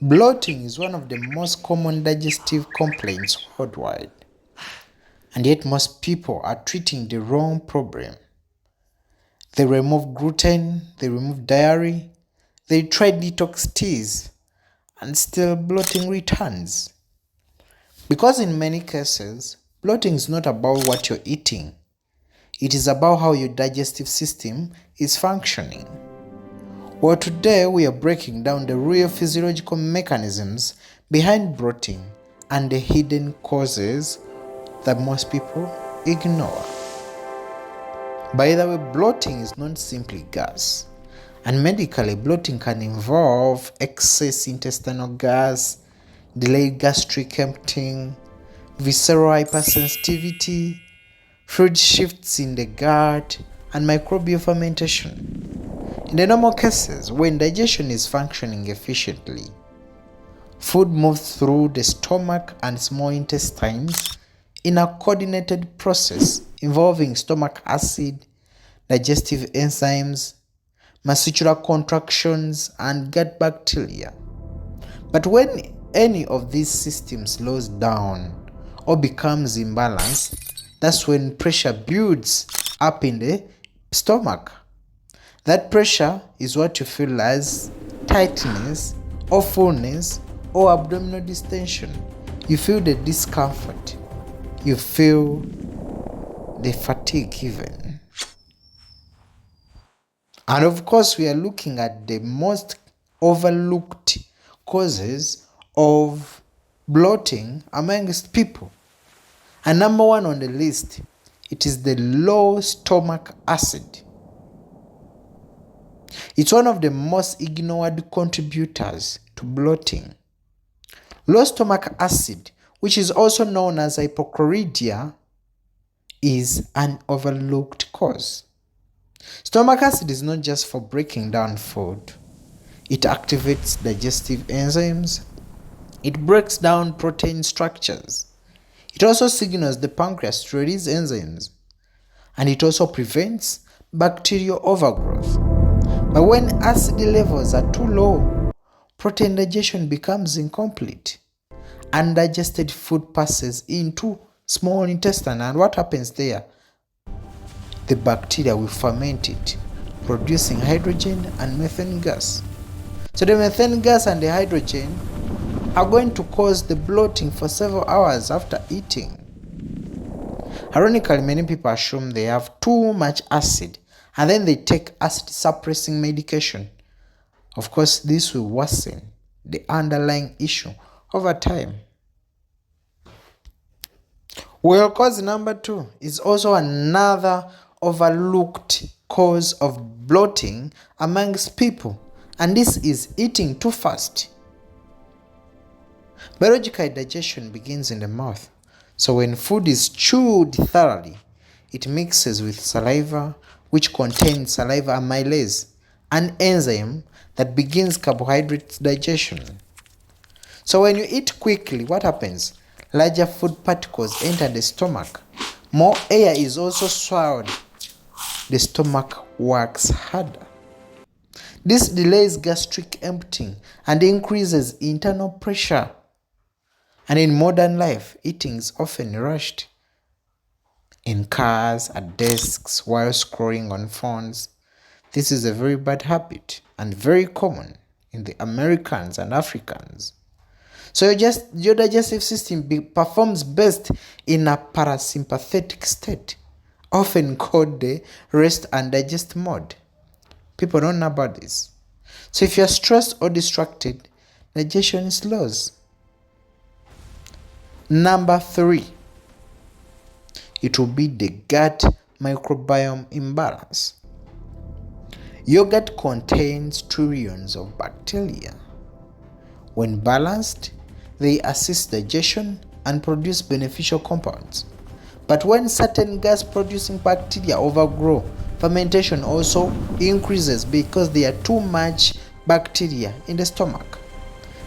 Bloating is one of the most common digestive complaints worldwide, and yet most people are treating the wrong problem. They remove gluten, they remove dairy, they try detox teas, and still bloating returns. Because in many cases, bloating is not about what you're eating, it is about how your digestive system is functioning. Well, today we are breaking down the real physiological mechanisms behind bloating and the hidden causes that most people ignore. By the way, bloating is not simply gas, and medically, bloating can involve excess intestinal gas, delayed gastric emptying, visceral hypersensitivity, fluid shifts in the gut, and microbial fermentation. In the normal cases, when digestion is functioning efficiently, food moves through the stomach and small intestines in a coordinated process involving stomach acid, digestive enzymes, muscular contractions, and gut bacteria. But when any of these systems slows down or becomes imbalanced, that's when pressure builds up in the stomach. That pressure is what you feel as tightness or fullness or abdominal distension. You feel the discomfort. You feel the fatigue even. And of course, we are looking at the most overlooked causes of bloating amongst people. And number one on the list, it is the low stomach acid. It's one of the most ignored contributors to bloating. Low stomach acid, which is also known as hypochlorhydria, is an overlooked cause. Stomach acid is not just for breaking down food. It activates digestive enzymes. It breaks down protein structures. It also signals the pancreas to release enzymes. And it also prevents bacterial overgrowth. But when acid levels are too low, protein digestion becomes incomplete. Undigested food passes into small intestine, and what happens there? The bacteria will ferment it, producing hydrogen and methane gas. So the methane gas and the hydrogen are going to cause the bloating for several hours after eating. Ironically, many people assume they have too much acid and then they take acid suppressing medication. Of course, this will worsen the underlying issue over time. Well, cause number two is also another overlooked cause of bloating amongst people, and this is eating too fast. Biological digestion begins in the mouth, so when food is chewed thoroughly, it mixes with saliva, which contains saliva amylase, an enzyme that begins carbohydrate digestion. So when you eat quickly, what happens? Larger food particles enter the stomach. More air is also swallowed. The stomach works harder. This delays gastric emptying and increases internal pressure. And in modern life, eating is often rushed. In cars, at desks, while scrolling on phones. This is a very bad habit and very common in the Americans and Africans. So your digestive system performs best in a parasympathetic state, often called the rest and digest mode. People don't know about this. So if you're stressed or distracted, digestion slows. Number three, it will be the gut microbiome imbalance. Your gut contains trillions of bacteria. When balanced, they assist digestion and produce beneficial compounds. But when certain gas-producing bacteria overgrow, fermentation also increases because there are too much bacteria in the stomach.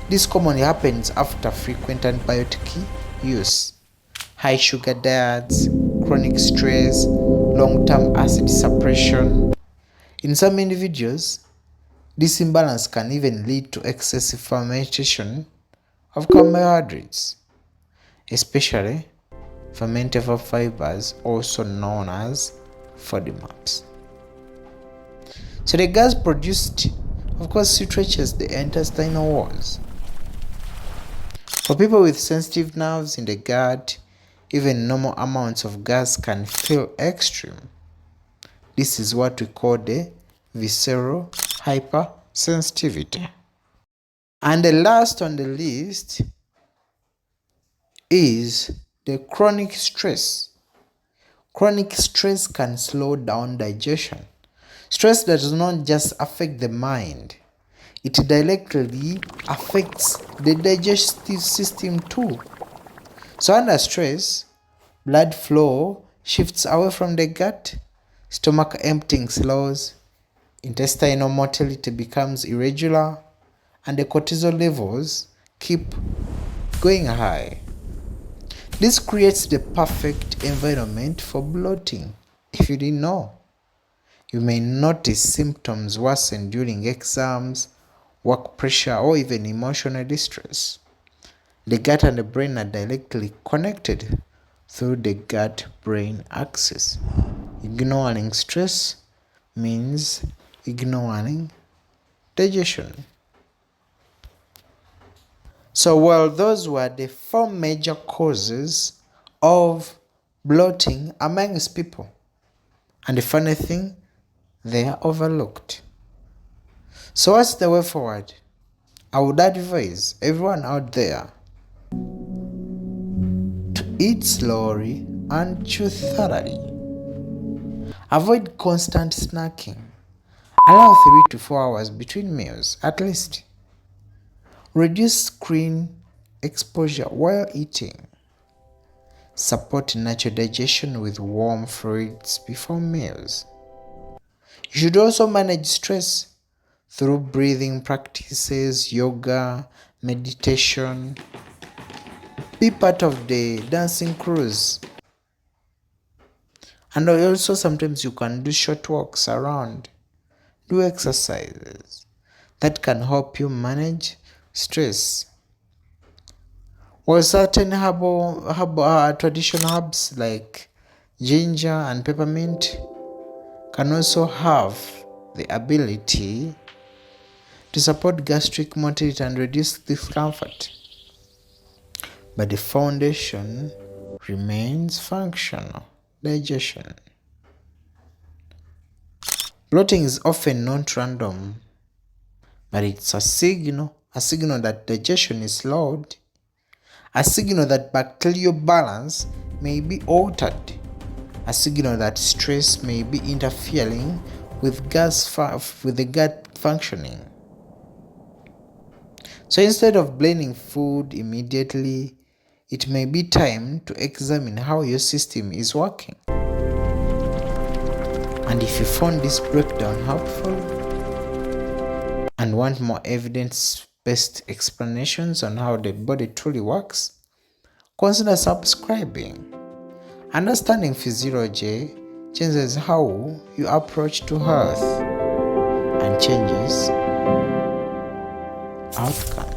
This commonly happens after frequent antibiotic use, high sugar diets, chronic stress, long-term acid suppression. In some individuals, This imbalance can even lead to excessive fermentation of carbohydrates, especially fermentable fibers, also known as FODMAPs. So the gas produced, of course, stretches the intestinal walls. For people with sensitive nerves in the gut, even normal amounts of gas can feel extreme. This is what we call the visceral hypersensitivity. And the last on the list is the chronic stress. Chronic stress can slow down digestion. Stress does not just affect the mind, it directly affects the digestive system too. So under stress, blood flow shifts away from the gut, stomach emptying slows, intestinal motility becomes irregular, and the cortisol levels keep going high. This creates the perfect environment for bloating. If you didn't know, you may notice symptoms worsen during exams, work pressure, or even emotional distress. The gut and the brain are directly connected through the gut-brain axis. Ignoring stress means ignoring digestion. So, well, those were the 4 major causes of bloating amongst people. And the funny thing, they are overlooked. So what's the way forward? I would advise everyone out there to eat slowly and chew thoroughly. Avoid constant snacking. Allow 3 to 4 hours between meals at least. Reduce screen exposure while eating. Support natural digestion with warm fluids before meals. You should also manage stress through breathing practices, yoga, meditation. Be part of the dancing cruise. And also sometimes you can do short walks around. Do exercises that can help you manage stress. Or certain traditional herbs like ginger and peppermint can also have the ability to support gastric motility and reduce discomfort. But the foundation remains functional digestion. Bloating is often not random, but it's a signal that digestion is slowed, a signal that bacterial balance may be altered, a signal that stress may be interfering with the gut functioning. So instead of blaming food immediately, it may be time to examine how your system is working. And if you found this breakdown helpful and want more evidence-based explanations on how the body truly works, consider subscribing. Understanding physiology changes how you approach to health and changes outcomes.